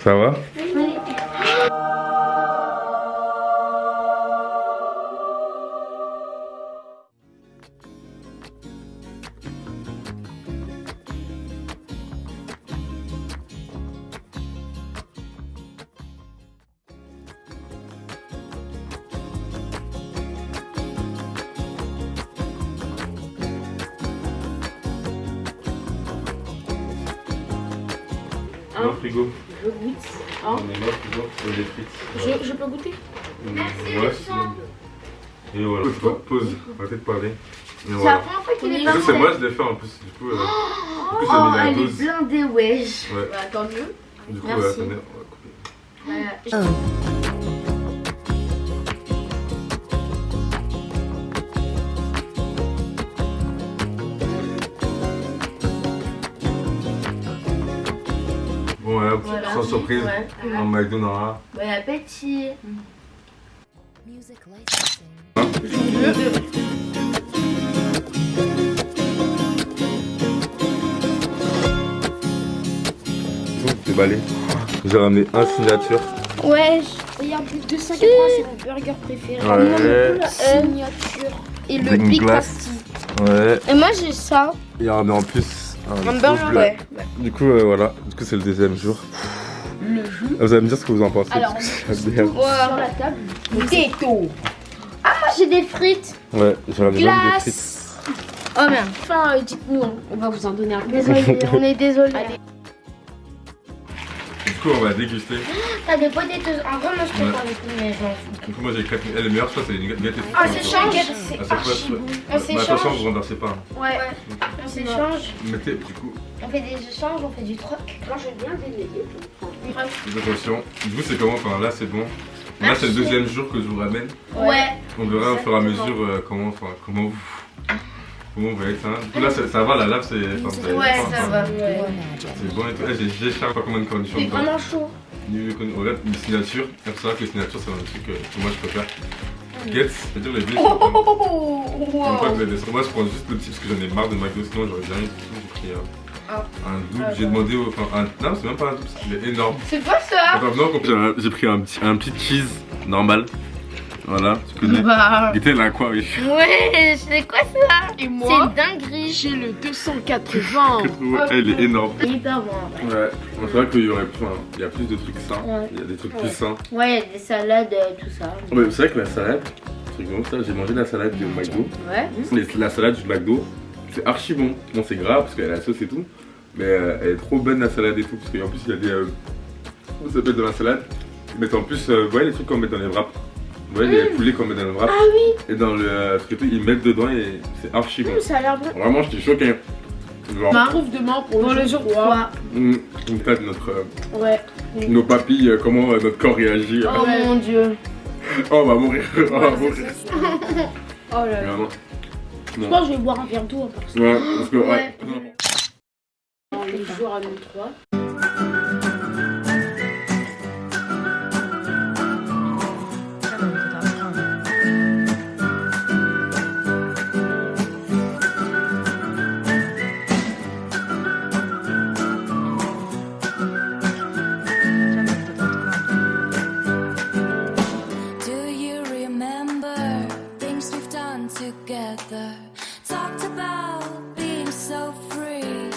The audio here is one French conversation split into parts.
Ça va? Oui. Non, frigo. Je goûte. Hein? On est là, frigo, pour les frites. Je peux goûter? Ouais, c'est bon. Et voilà, pause, arrêtez de parler. Et C'est la voilà. première fois qu'il est Ça, parfait. c'est moi, je l'ai fait en plus. Du coup, Oh, j'ai mis elle la est dose. blindée, wesh. Ouais. Bah, tant mieux. Du coup, Merci. attendez, on va couper. Voilà. Bon, voilà, Voilà. sans surprise, Ouais. en McDo Nora. Bon appétit. Music licensing. C'est balai. J'ai ramené un signature. Wesh. Regarde, plus de 280, c'est mon burger préféré. Ouais. Signature. Et le Une Big glace. Pasty. Ouais. Et moi j'ai ça. Il y a ramené en plus Un burger, double. ouais. Du coup, voilà. Du coup, c'est le deuxième jour. Le jus. Vous allez me dire ce que vous en pensez. Alors, parce que c'est la merde. Sur la table. Ghetto. Ah, j'ai des frites. Ouais, j'ai ramené même des frites. Glace. Oh merde. Enfin, dites-nous, on va vous en donner un peu. Désolé, on est désolé. Du coup, on va déguster. T'as des potatoes. En vrai, moi je Ouais. préfère les poules, mais je m'en fous. Du coup, moi j'ai crêpe. Elle est meilleure, je crois, c'est une gâteau. Ah, c'est change. À C'est chaque fois, archi bon. On Mais s'échange. attention, vous renversez pas. Ouais. On s'échange. Mettez, du coup, On fait des échanges, on fait du troc. Moi j'aime bien délayer. faites attention. Du coup, c'est comment? Enfin, là, c'est bon. Là, c'est le deuxième jour que je vous ramène. Ouais. On verra au fur et à mesure comment vous voyez ça. Du coup, là, ça va, la lave, c'est. Enfin, vous avez Ouais, faim, ça enfin, va. Imagine. C'est bon et tout. Eh, j'ai cherché pas combien de conditions. C'est vraiment chaud. Regarde, une signature. Il faut savoir que les signatures, c'est un truc que moi je préfère. Gets, c'est-à-dire les deux. Une fois que les descends. Moi, je prends juste le petit parce que j'en ai marre de McDo, sinon j'aurais bien eu tout. J'ai pris un double. J'ai demandé au. Enfin, non, c'est même pas un double, il est énorme. C'est quoi ça? Enfin, non, j'ai pris un petit cheese normal. Voilà, tu connais. Bah. Guettez là quoi, oui. Ouais, c'est quoi ça? Et C'est moi, une dinguerie. j'ai le 280. Ouais, elle est énorme. C'est hyper bon. Ouais, c'est vrai qu'il y aurait plus, il y a plus de trucs sains. Ouais. Il y a des trucs plus sains. Ouais, il y a des salades, tout ça. Ouais, c'est vrai que la salade, c'est rigolo, ça, j'ai mangé la salade du McDo. Ouais. La salade du McDo, c'est archi bon. Bon, c'est gras parce qu'elle a la sauce et tout, mais elle est trop bonne la salade et tout. Parce qu'en plus, il y a des. Comment ça s'appelle dans la salade? Ils mettent en plus, vous voyez les trucs qu'on met dans les wraps? Vous voyez les poulets qu'on met dans le wrap? Ah oui. Et dans le truc et tout, ils mettent dedans et c'est archi bon. Ça a l'air bon. Vraiment, j'étais choqué. Genre, On retrouve demain pour le jour 3. on tâte notre. Ouais. Nos papilles, comment notre corps réagit. Oh mon dieu. Oh, on va mourir. On va mourir. Oh là là. Vraiment. Je pense que je vais boire un verre d'eau à part ça. Ouais, parce que. Ouais. Le jour à nous 3. Do you remember things we've done together? Talked about being so free.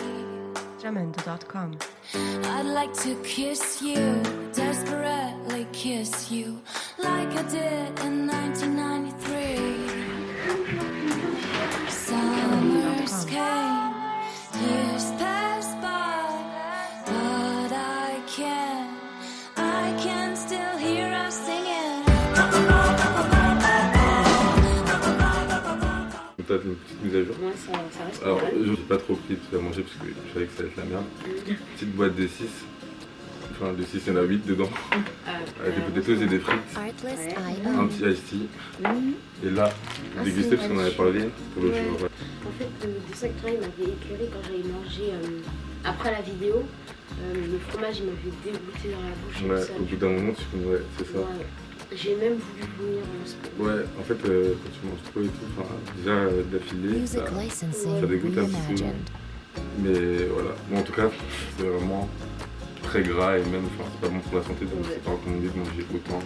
Jamendo.com. I'd like to kiss you, desperately kiss you, like I did in 1993. Summers came, years passed by, but I can still hear us singing. Peut-être une petite mise à jour. Ouais, ça reste Alors, pas mal. j'ai pas trop pris tout à manger parce que je savais que ça allait être la merde. Petite boîte de 6. Enfin, de 6, il y en a 8 dedans. Des potatoes et des frites. Artlist Un petit iced tea. Et là, j'ai dégusté parce qu'on en avait parlé pour le jour. Ouais. En fait, le dessin que il m'avait éclairé quand j'avais mangé après la vidéo. Le fromage, il m'avait dégoûté dans la bouche. Ouais, ça. au bout d'un moment, tu peux. Ouais, c'est ça. Ouais. J'ai même voulu vomir en ce moment. Ouais, en fait, quand tu manges trop et tout, enfin, déjà d'affilée, Music ça licensing dégoûte un petit peu. reimagined. Mais voilà, bon, en tout cas, c'est vraiment très gras et même enfin, c'est pas bon pour la santé, donc c'est pas recommandé de manger autant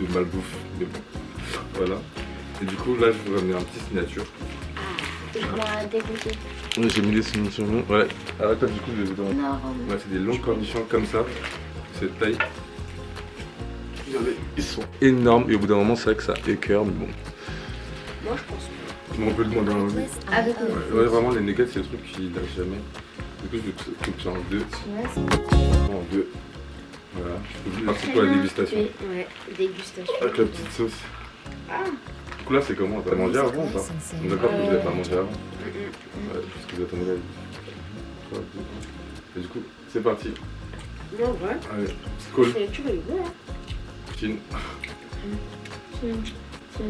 de malbouffe, mais bon, voilà. Et du coup là je vous ramener un petit signature. Je dois dégoûter. Oui, j'ai mis des signatures, ouais. Arrête pas du coup de... Non. Ouais, c'est des longs cornichons comme ça, cette taille. Regardez, ils sont énormes et au bout d'un moment c'est vrai que ça écœure, mais bon. Moi je pense pas. On peut le demander à un Reckless Avec IO. Ouais, vraiment les nuggets c'est le truc qui lâche jamais. Du coup je vais te couper en deux. En deux. Voilà. C'est parti pour la dégustation. Ouais, dégustation. Avec la petite sauce. Du coup là c'est comment? T'as mangé avant ou pas? On est d'accord que vous n'avez pas mangé avant? Ouais, parce que vous attendez la vie. 3, 2, 1. Et du coup, c'est parti. Non, ouais. Allez, skål. C'est tu rigoles, hein. Chin. Tiens.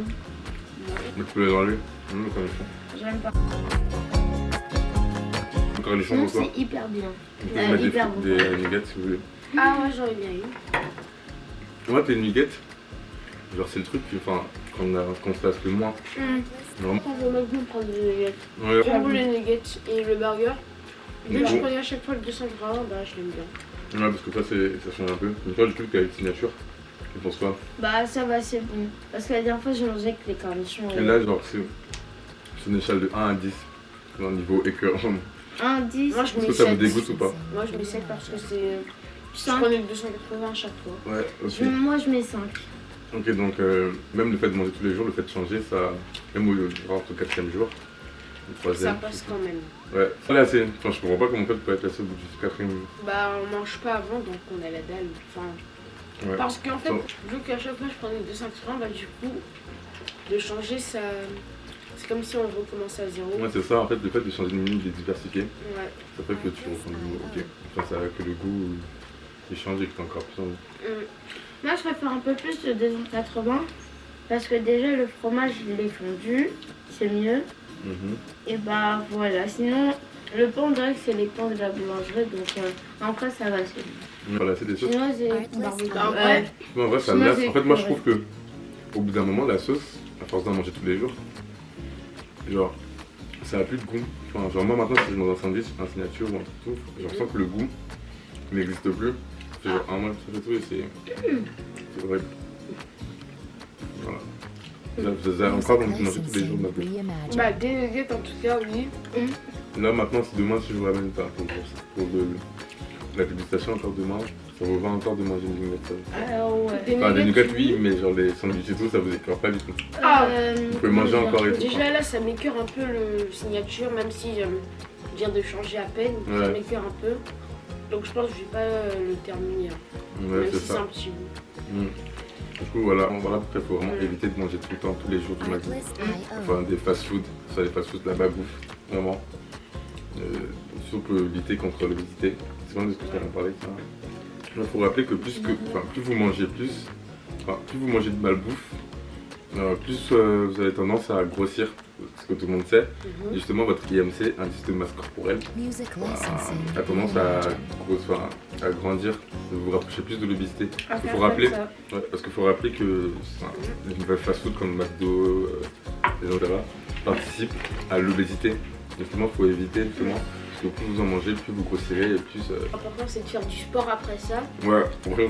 Mais tu peux les enlever. Le cornichon. J'aime pas. Le cornichon Non, ou quoi? c'est hyper bien. Vous pouvez mettre hyper bon. des nuggets si vous voulez. Ah, ouais, j'aurais bien eu. Moi, tes nuggets, genre c'est le truc qu'on se lasse le moins. Vraiment. Quand je vais prendre des nuggets. Ouais. J'avoue les nuggets et le burger. Vu que je Bon. prenais à chaque fois le 200 grammes, bah je l'aime bien. Ouais, parce que ça change un peu. Mais toi, du coup, avec signature, tu penses quoi? Bah ça va, c'est bon. Parce que la dernière fois j'ai mangé avec les cornichons. Et là, genre, c'est une échelle de 1 à 10. Au niveau écœurant. 1, 10. Moi je Est-ce mets que ça vous 7. dégoûte ou pas? Moi je mets 7 parce que c'est. Je 5. prenais le 280 à chaque fois. Ouais, aussi. Moi je mets 5. Ok, donc même le fait de manger tous les jours, le fait de changer, ça. Même au 4e jour, au 3e. Ça passe quand même. Ouais, ça l'est assez. Enfin, je comprends pas comment peut être lassé au bout du 4e jour. Bah on mange pas avant donc on a la dalle. Enfin. Ouais. Parce qu'en fait, Attends. vu qu'à chaque fois je prenais le 280, bah du coup, de changer ça. C'est comme si on recommençait à zéro. Ouais, c'est ça, en fait, le fait de changer de menu, de diversifier, Ouais. ça fait que tu reprends du nouveau. Ok. Enfin, ça que le goût il change et que t'as encore plus envie. Moi je préfère un peu plus le 280. Parce que déjà le fromage il est fondu. C'est mieux. Et bah voilà. Sinon le pain on dirait que c'est les pains de la boulangerie. Donc après ça va. C'est bon. Voilà, c'est des sauces. Sinon c'est Artless barbecue. IO. Ouais. Mais en vrai, ça me Sinon, lasse. c'est En fait, moi, je coloré. trouve que au bout d'un moment, la sauce, à force d'en manger tous les jours, genre, ça a plus de goût. Enfin, genre, moi, maintenant, si je mange un sandwich, un signature ou un truc tout, je ressens que le goût n'existe plus. C'est genre un mois que ça fait tout et c'est horrible. Voilà. Vous avez encore envie de manger tous les jours maintenant. Bah des nuggets en tout cas, oui. Là, maintenant, si demain, si je vous ramène pas pour la dégustation, encore demain, ça vous va encore de manger une nuggets. Ah ouais. Enfin, des nuggets, oui, mais genre les sandwichs et tout, ça vous écœure pas du tout. Ah, Vous pouvez manger encore et tout. déjà là, ça m'écœure un peu le signature, même si je viens de changer à peine, ça Ouais. m'écœure un peu. Donc je pense que je vais pas le terminer. Ouais, Même c'est si c'est ça. un petit bout. Du coup, voilà, après, il faut vraiment éviter de manger tout le temps, tous les jours du McDo. Artless IO. Enfin, des fast-food, soit des fast-food, de la babouffe, vraiment. Surtout pour lutter contre l'obésité. C'est vraiment de ce que je t'avais parlé. Il faut rappeler que plus vous mangez plus vous mangez de malbouffe, plus vous avez tendance à grossir, ce que tout le monde sait. Et justement, votre IMC, indice de masse corporelle, Music licensing. a tendance à grandir, de vous rapprocher plus de l'obésité. À Il faire faut rappeler, comme ça. parce qu'il faut rappeler que les nouvelles fast-food comme McDo, etc. participent à l'obésité. Justement, il faut éviter justement, parce que plus vous en mangez, plus vous grossirez et plus. L'important c'est de faire du sport après ça. Ouais,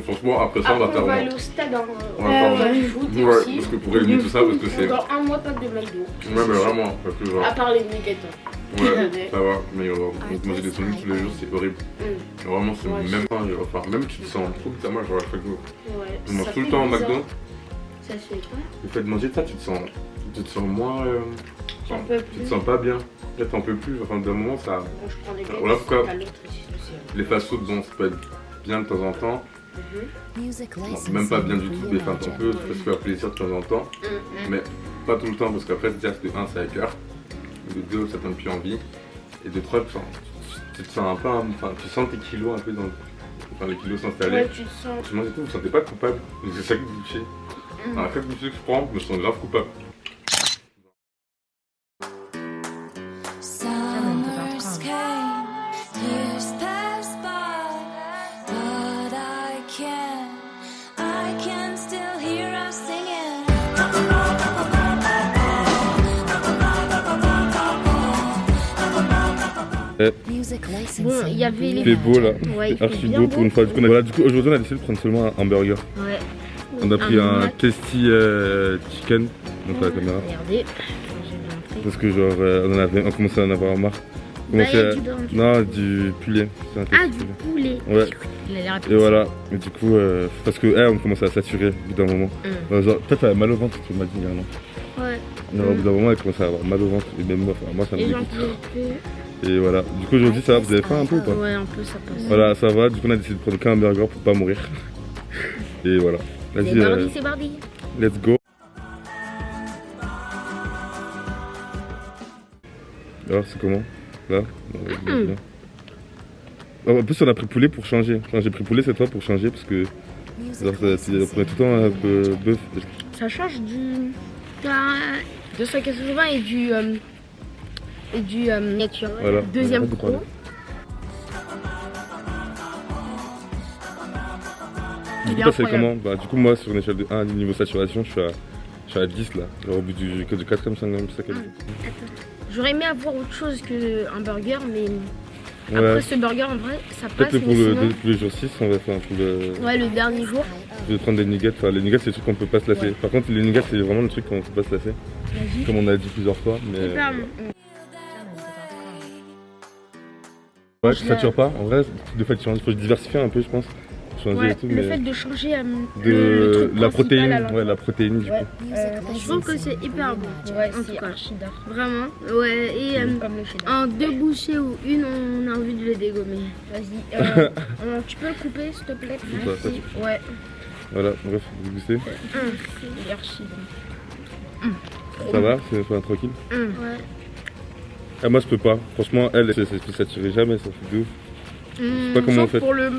franchement, après ça, on va Après faire. on va aller au stade, hein. On va faire- On va du foot Ouais, aussi. parce que pour réunir tout ça, parce que c'est. Ouais, Dans un mois, pas de McDo. mais vraiment, parce que genre. À part les nuggets. Hein. Ouais, ça va, mais manger des sandwichs tous les jours, c'est horrible. Vraiment, c'est Ouais, même pas. Enfin, même tu te sens trop bizarrement, genre à chaque jour. Ouais. On mange Ça tout le fait temps au bizarre. McDo. Ça se fait pas. Le fait de manger ça, tu te sens moins. J'en peux Tu te plus. sens pas bien. Là, t'en peux plus. Enfin, d'un moment, ça. Bon, je prends des Voilà pourquoi- t'as l'autre ici aussi. Les fast-food, bon, ça peut être bien de temps en temps. Music Bon, licensing. même pas bien du tout, mais enfin, on peut reimagined. se faire plaisir de temps en temps. Mais pas tout le temps, parce qu'après, déjà, de 1, ça écœure. De 2, ça donne plus envie. Et de 3, tu te sens un peu. Enfin, tu sens tes kilos un peu dans. Enfin, les kilos s'installer. Ouais, tu te sens. Tu manges et tout, vous ne vous sentez pas coupable. C'est ça que vous touchez. Alors, chaque bouchée que je prends, je me sens grave coupable. Summers came, years passed by, but I can still hear us singing. Music Bon, licensing. il y avait les. C'est beau là. Ouais, il C'est fait archi bien beau pour une fois. Du coup, voilà, du coup aujourd'hui on a décidé de prendre seulement un hamburger. Ouais. On a pris un Mac. tasty chicken. Donc la caméra. Regardez. J'ai bien pris. Parce que genre on commençait à en avoir marre. On Bah, il y a commençait du beurre. Non, du poulet. C'est un Ah, tasty du poulet. poulet. Ouais. Il a l'air Et voilà. Et du coup, parce que on commençait à saturer au bout d'un moment. Genre, toi t'avais mal au ventre, tu m'as dit hier, non? Ouais. Non, au bout d'un moment, elle commençait à avoir mal au ventre. Et même moi, moi ça me Et j'en dégoûte. pouvais plus. Et voilà. Du coup, aujourd'hui, ça va, vous avez faim un peu ou pas? Ouais, un peu, ça passe. Voilà, ça va. Du coup, on a décidé de prendre qu'un hamburger pour pas mourir. Et voilà. Vas-y, C'est Barbie. let's go. Alors, c'est comment? Là? Bien. En plus, on a pris poulet pour changer. Enfin, j'ai pris poulet cette fois pour changer parce que genre, on prenait tout le temps un peu bœuf. Ça change du 280 et du nature. Voilà. Deuxième Arrête de pro. parler. Du coup, toi, c'est comment? Bah, du coup, moi, sur une échelle de 1, niveau saturation, je suis à 10 là. Genre au bout du 4ème, 5ème, 5ème. J'aurais aimé avoir autre chose qu'un burger, mais Ouais. après ce burger, en vrai, ça passe. Peut-être que Mais sinon... pour le jour 6, on va faire un peu le. Ouais, le dernier jour. Je vais prendre des nuggets. Enfin, les nuggets, c'est le truc qu'on peut pas se lasser. Ouais. Par contre, les nuggets, c'est vraiment le truc qu'on peut pas se lasser. Vas-y. Comme on a dit plusieurs fois. Mais Hyper bon. ouais, tu satures pas. En vrai, des fois, il faut diversifier un peu, je pense. Changer Ouais, et tout, le mais fait de changer le de truc la principal protéine. à l'intérieur. Ouais, la protéine, du Ouais. coup. Je trouve que c'est hyper bon. Ouais, c'est archi d'art. Vraiment. Ouais, et Comme le cheddar. en 2 bouchées ou une, on a envie de le dégommer. Vas-y. Tu peux le couper, s'il te plaît? Ça, ça Merci. Ouais. Voilà, bref, vous gustez. Il est archi bon. Ça va, c'est enfin, tranquille. Ouais. Ah, moi, je peux pas. Franchement, elle, ça se saturer jamais, ça fait de ouf. pas comment sauf on fait. pour le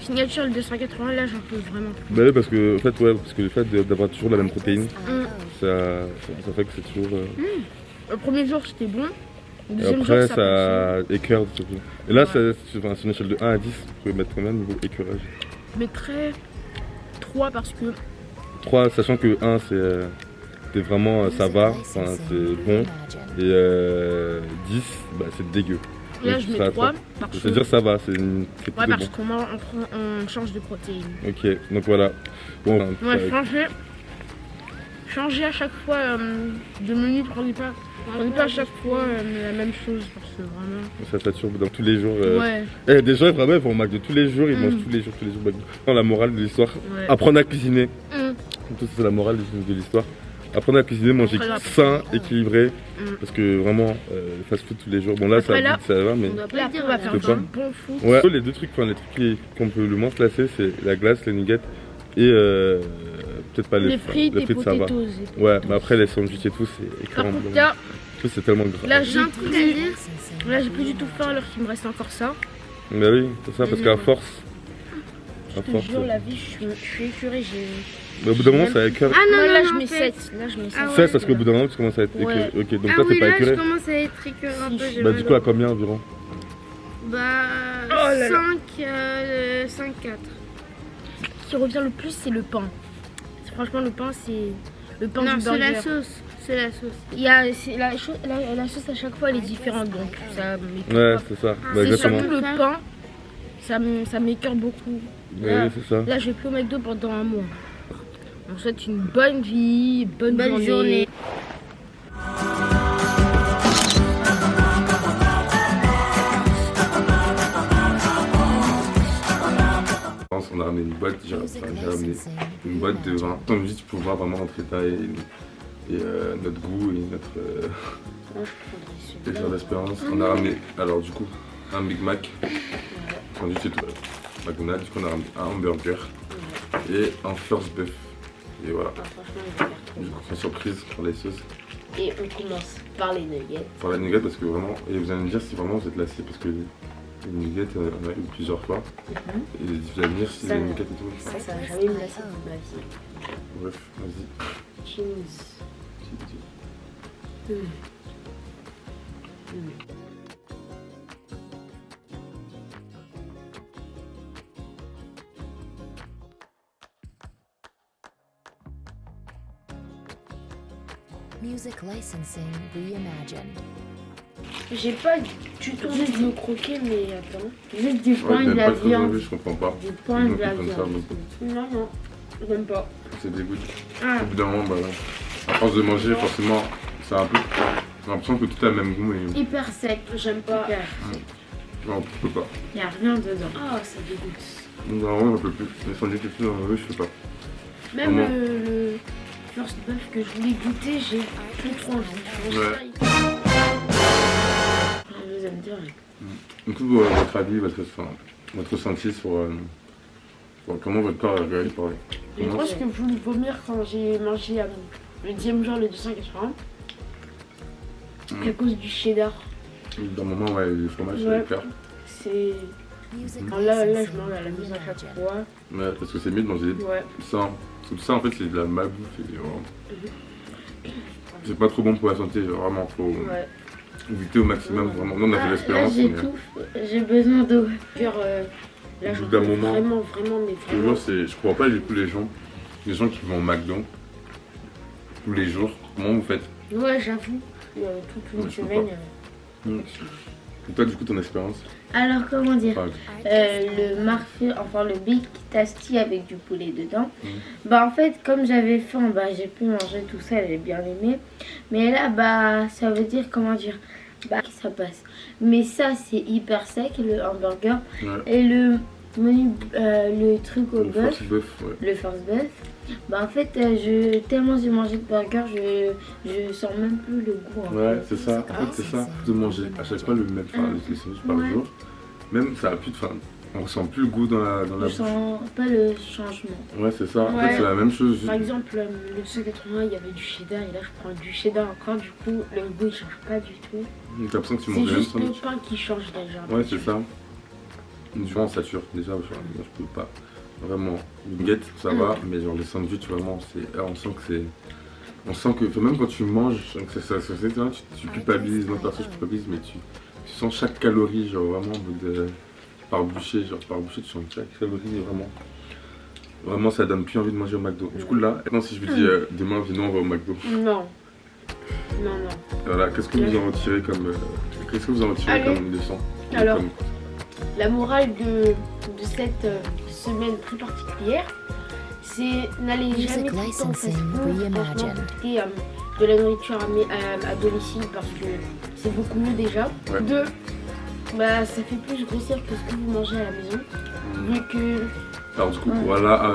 signature le 280, là j'en peux vraiment plus. Bah oui, parce que, en fait, ouais, parce que le fait d'avoir toujours la même protéine, ça fait que c'est toujours. Le premier jour c'était bon. Le Et deuxième après, jour ça passait. ça écœure surtout. Et là, c'est une échelle de 1 à 10, vous pouvez mettre combien niveau écœurage? Je mettrais 3 parce que 3, sachant que 1, c'est vraiment, ça va, enfin, c'est bon. Et 10, bah, c'est dégueu. là Donc, je tu mets seras à 3 trois. parce que C'est-à-dire ça va, c'est ouais, plutôt parce bon. qu'on change de protéines. Ok, donc voilà. Bon, Ouais, changer à chaque fois de menu, prenez pas à chaque fois la même chose parce que vraiment. ça sature dans tous les jours. Ouais. Des gens vraiment ils vont au McDo tous les jours, ils mangent tous les jours McDo. Non, la morale de l'histoire, Ouais. apprendre à cuisiner. Mm. Tout ça, c'est la morale de l'histoire. Apprendre à cuisiner, manger Après, là- sain, équilibré. Parce que vraiment, fast-food tous les jours. Bon là, Après, là, ça va, mais. On doit pas dire, on va faire peux du pas. bon foot. Ouais, les deux trucs, enfin les trucs qu'on peut le moins se lasser, c'est la glace, les nuggets et peut-être pas Les frites les et frites, ça va. potatoes. Ouais, mais après les sandwichs et tout, c'est Par écœurant. contre là, En plus, c'est tellement gras. là j'ai plus du tout faim alors qu'il me reste encore ça. Bah oui, c'est ça, parce qu'à force. Je te jure, la vie, je suis écœurée. Mais au bout d'un moment, ça écœure. Ah non, là je mets 7. Là je mets 7. Ah ouais. Parce qu'au bout d'un moment, tu commences à être Ouais. écœuré. Ok, donc toi, t'es pas je écœuré. commence à être écœurée un peu. j'ai Bah, mal du coup, au- à combien environ? Bah, là là. 5-4. Ce qui revient le plus, c'est le pain. Franchement, le pain, c'est le pain Non, du c'est burger. la sauce. C'est la sauce. Il y a, la sauce à chaque fois, elle est différente, donc ça m'écoeure Ouais, pas. c'est ça. Bah, C'est exactement. surtout le pain, ça m'écoeure beaucoup. Ouais, c'est ça. Là, je vais plus au McDo pendant un mois. On souhaite une bonne vie, bonne journée. On a ramené une boîte, j'ai ramené une boîte de vin. Comme je dis, tu peux voir vraiment notre état et notre goût et notre désir d'espérance. On a ramené, alors du coup, un Big Mac, rendu chez tout McDonald's. Du coup, on a ramené un hamburger et un first buff. Et voilà. Du coup, c'est surprise pour les sauces. Et on commence par les nuggets. Pour la nougat, parce que vraiment, et vous allez me dire si vraiment vous êtes lassé, parce que les nuggets, on a eu plusieurs fois. Et vous allez me dire si les nuggets et tout. Ça va jamais me lasser toute ma vie. Bref, vas-y. Cheese. Music licensing reimagined. J'ai pas du tout envie de le croquer, mais attends. Juste du pain Ouais, et de t'aimes la pas trop viande. envie, je comprends pas. Du pain et de la Comme ça, viande. donc, Non, non, j'aime pas. c'est dégoût. Ah, Au bout d'un moment, bah, à force de manger, forcément, c'est un peu. J'ai l'impression que tout a le même goût et hyper sec. J'aime pas. Hyper. non, je peux pas. Y a rien dedans. Ah, ça dégoûte. Donc, vraiment, je peux plus. Les sandwichs et tout, je fais pas. Même Comment le first buff que je voulais goûter, j'ai plus trop envie. Ouais. Je les aime direct. Du coup, votre avis, votre ressenti sur comment votre corps a réagi par Je pense que je voulais vomir quand j'ai mangé le 10e jour le 280 à cause du cheddar. D'un moment, ouais, le fromage, Ouais. c'est clair. C'est. Music Alors là, je licensing mange à la maison à chaque fois. Ouais, parce que c'est mieux de manger Ouais. ça. Parce que tout ça, en fait, c'est de la malbouffe. Et, c'est pas trop bon pour la santé, vraiment. Faut Ouais. éviter au maximum, vraiment. Nous, on a fait Là, l'expérience, mais j'étouffe. J'ai besoin d'eau. Là, Au je bout d'un moment, vraiment, mais vraiment. toujours, je crois pas tous les gens qui vont au McDo tous les jours. Comment vous faites? Ouais, j'avoue. Toute une Ouais, je peux semaine. Et toi, du coup, ton expérience? Alors, comment dire Enfin, le Big Tasty avec du poulet dedans. Mhm. Bah en fait, comme j'avais faim, bah j'ai pu manger tout ça, j'ai bien aimé. Mais là, bah ça veut dire, comment dire, bah ça passe. Mais ça, c'est hyper sec, le hamburger. ouais. Et le menu, le truc au Le bœuf, force bœuf, ouais. le force bœuf. Bah en fait, tellement j'ai mangé de burger, je sens même plus le goût. En Ouais, fait. c'est ça. En fait, c'est ça. De manger à chaque fois le même, les sandwichs par Ouais. jour. Même, ça a plus de faim. On ressent plus le goût dans la Je bouche. sens pas le changement. Ouais, c'est ça. En Ouais. fait, c'est la même chose. Par exemple, le 280, il y avait du cheddar et là, je prends du cheddar encore. Du coup, le goût, il change pas du tout. T'as l'impression que tu C'est manges le même juste le sandwich. pain qui change déjà. Ouais, c'est ça. Du coup, on sature. Déjà, moi, je peux pas. Vraiment. Une guette, ça va. Mais genre, les sandwichs, vraiment, on sent que c'est. On sent que, enfin, même quand tu manges, tu culpabilises. Moi, perso, je culpabilise, mais tu sens chaque calorie, genre vraiment, en mode, par bouchée, tu sens chaque calorie, vraiment. Vraiment, ça donne plus envie de manger au McDo. Du coup, là, maintenant, si je vous dis demain, viens, on va au McDo. Non. Non, non. Voilà, qu'est-ce que vous en retirez comme. Allez. Comme leçon? Alors. Comme- La morale de cette semaine très particulière, c'est n'allez Music jamais tout le temps au licensing fast-food, reimagined. franchement, profitez de la nourriture à domicile parce que c'est beaucoup mieux déjà. Ouais. 2, bah, ça fait plus grossir que ce que vous mangez à la maison. Vu que Alors, du coup, Ouais. voilà,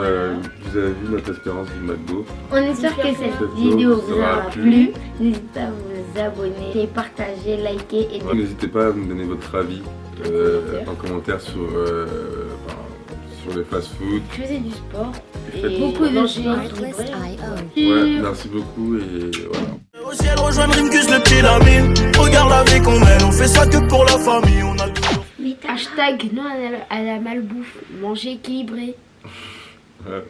vous avez vu notre expérience du McDo. On espère que cette Cette vidéo vidéo vous vous aura aura plu. N'hésitez pas à vous abonner, partager, liker et N'hésitez pas à nous donner votre avis en commentaire sur les fast-food. faisais du sport Faites et beaucoup de manger sport. équilibré. Artlist.io. Ouais, merci beaucoup et voilà. Au ciel, rejoindre Rimkus, le petit Lamine. Regarde la vie qu'on mène, on fait ça que pour la famille. On a toujours. Hashtag non à la malbouffe, manger équilibré. Ouais.